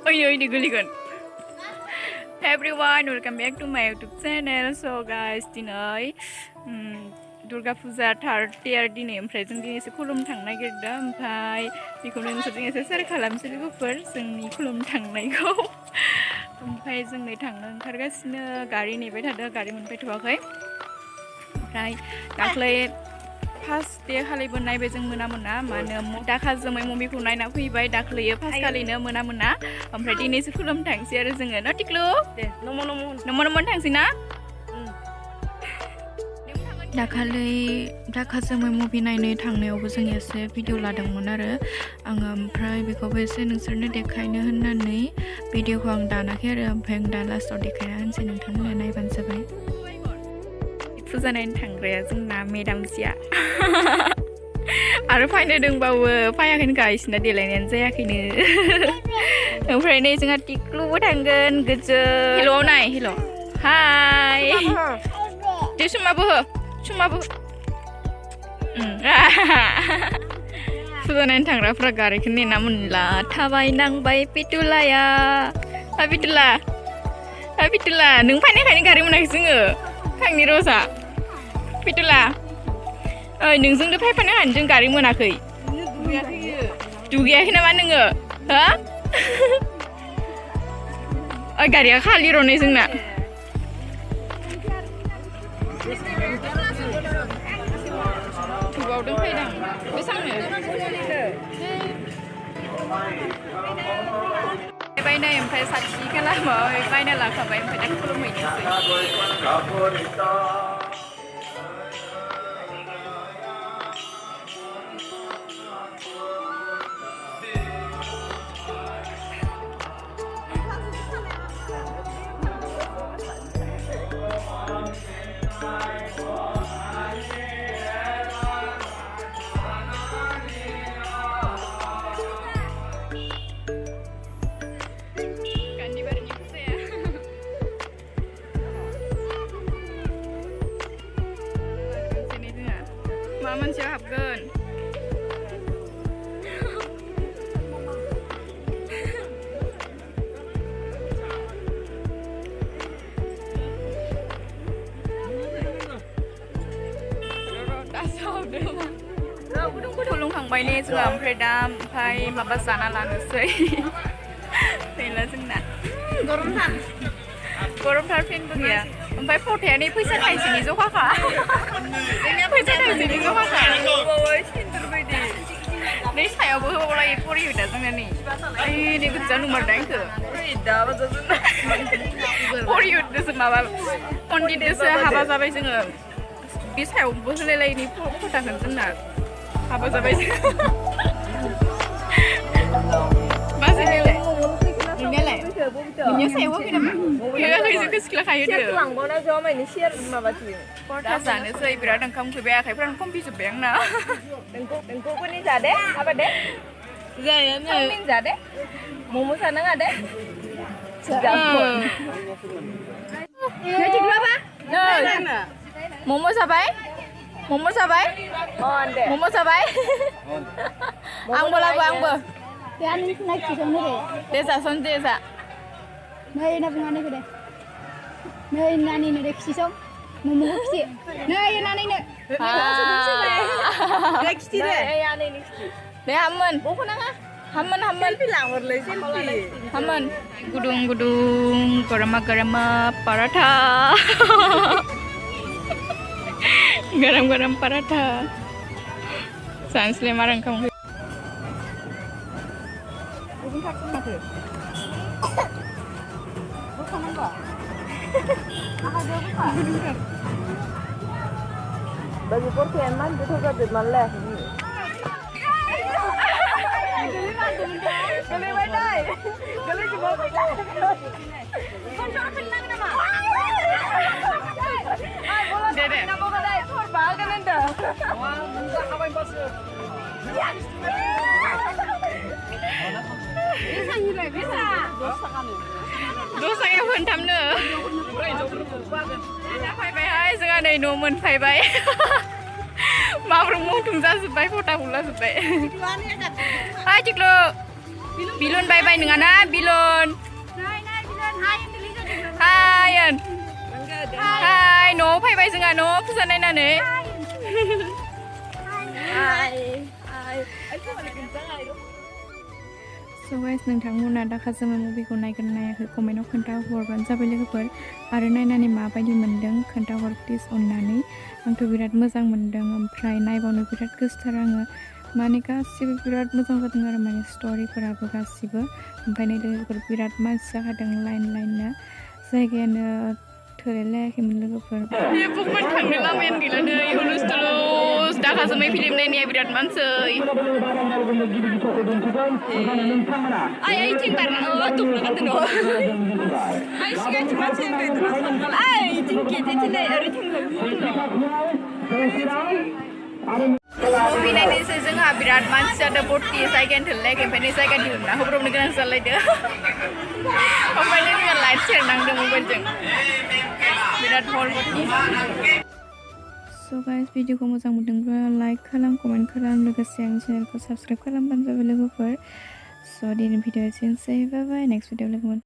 ओइ ओइ गोलैगोन everyone welcome back to my YouTube channel so guys दिनै दुर्गा फुजा थार्ड इयार दिनै ओमफ्राय जों दिनै एसे खुलुम थांनो नागिरदों ओमफ्राय बेखौनो नोंसोरजों एसे शेयार खालामसै लोगोफोर जोंनि खुलुम थांनायखौ ओमफ्राय जों नै थांनो ओंखारगासिनो गारि नेबाय थादों गारि मोनफैथ'वाखै ओमफ्राय दाख्लै फार्स्ट डे खालिबो नायबाय जों मोना मानो दाखा जोमै मुभिखौ नायना फैबाय दाख्लैयो फार्स्ट खालिनो मोना ओमफ्राय दिनैसो खुलुम थांसै आरो जोङो न टिक्लु दे नमन थांसै ना दाखालै दाखा जोमै मुभि नायनो थांनायावबो जों एसे भिडिअ लादोंमोन आरो आङो ओमफ्राय बेखौबो एसे नोंसोरनो देखायनो होननानै भिडिअखौ आं दानाखै आरो ओमफ्राय आं दा लास्टआव देखायना होनसै नोंथांमोना नायबानो जाबाय फुजा नायनो थांग्राया जोंना मेदामसिया आरो फायनो दंबावो फायाखैनो गाइसिना देलायनायानो जायाखैनो ओमफ्राय नै जोंहा टिक्लुबो थांगोन गोजौ हेल'आव नाय हेल' हाय दे सुमाबो हो फुजा नायनो थांग्राफ्रा गारिखौ नेना मोनला थाबायनांबाय पिटुलाया पिटुला नों फायनायखायनो गारि मोनाखै जोङो थांनि रजा पिटुला ओइ नोंजोंनो फायफानो हानो जों गारि मोनाखै दुगैयाखै नामा नोङो हो ओइ गारिया खालि र'नै जोंना दुगावदों फैदां बेसांनो बायनाय ओमफ्राय साथि खालामाय बायना लाखाबाय ओमफ्राय दा खुलुमहैनोसै मा मानसिया हाबगोन खुलुमखांबाय ने जोंहा ओमफ्राय दा माबा जाना लानोसै गैला जोंना गरमथार फेनबो गैया ओमफ्राय फथाया नै फैसा थाइसेनि जखाखा फैसा थाइसेनि जखाखा नै सायावबो होबावलाय फरियो दा जोंना नै ओइ नै गोजा नुमारदों आंखो फरियोसो माबा पन्डितसो हाबा जाबाय जोङो बे सायावबो होलायलायनि फथाखोन जोंना हाबा जाबाय बाजैनालाय नोंनियालाय नोंनिया सायाव होखै नामा होआखै जोंखौ सिख्लाखायो परथा जानोसै बिराद ओंखाम उखैबाय आखाइफ्रानो खम्पिजोब्बाय आंना नोंखौबोनि जादे हाबा दे जायानो जादे मम' जानाङा दे मम' जाबाय आंबो लाबो आंबो दे जासन दे जा नै ना बुङानो दे नै नानिनो दे खिसं मम'खौ खिसि नै नानिनो दे खिथि दे आनैनि खिथि दे हामोन बख'नाङा हामोन लांहरलै सेलफि हामोन गुदुं गरमा पराठा गरम पराठा सानस्ले मार ओंखाम bagi porsian man itu juga di malah geli badai geli coba dede nama badai thor bagan anda bisa दसाया मोनथामनो फैबायहाय जोंहा नै न' मोनफैबाय माब्रै मथुं जाजोब्बाय फटा हुलाजोब्बाय हाय टिक्लु बिलुन बाय नङा ना बिलुन हाय हाय न'आव फैबाय जोंहा न'आव फुजा नायनानै So guys नोंथांमोना दाखा जोमै मुभिखौ नायगोन नायाखै कमेन्टआव खोन्थाहरबानो जाबाय लोगोफोर आरो नायनानै माबायदि मोन्दों खोन्थाहर प्लिज अननानै आंथ' बिराद मोजां मोन्दों ओमफ्राय नायबावनो बिराद गोसोथार आङो माने गासिबो बिराद मोजां जादों आरो माने स्ट'रिफोराबो गासिबो ओमफ्राय नै लोगोफोर बिराद मानसि जाखादों लाइननो जायगायानो थोलायलायाखैमोन लोगोफोर बुकमान थांनो लामायानो गैला नै हुलुस थुलुस दाखा जोमै फिल्म नायनाया बिराद मानसि आइ थिं बारना दुब्ला गान्दों आइ सिगांथिं मानसि होनबाय आइ थिं गेदेथिं ओरै मुभि नायनोसै जोंहा बिराद मानसि जादों बर्ति जायगायानो थोलायाखै ओमफ्राय जायगा दिहुनना होब्रबनो गोनां जालायदों ओमफ्राय जोङो लाइट सेरनांदों मबाइलजों बिराद हल बर्ति So guys भिडिअखौ मोजां मोनदोंब्ला लाइक खालाम कमेन्ट खालाम लोगोसे आंनि चेनेलखौ साबस्क्राइब खालामबानो जाबाय लोगोफोर So दिनै भिडिअ एसेनोसै बाय बाय नेक्स्ट भिडिअ लोगो मोन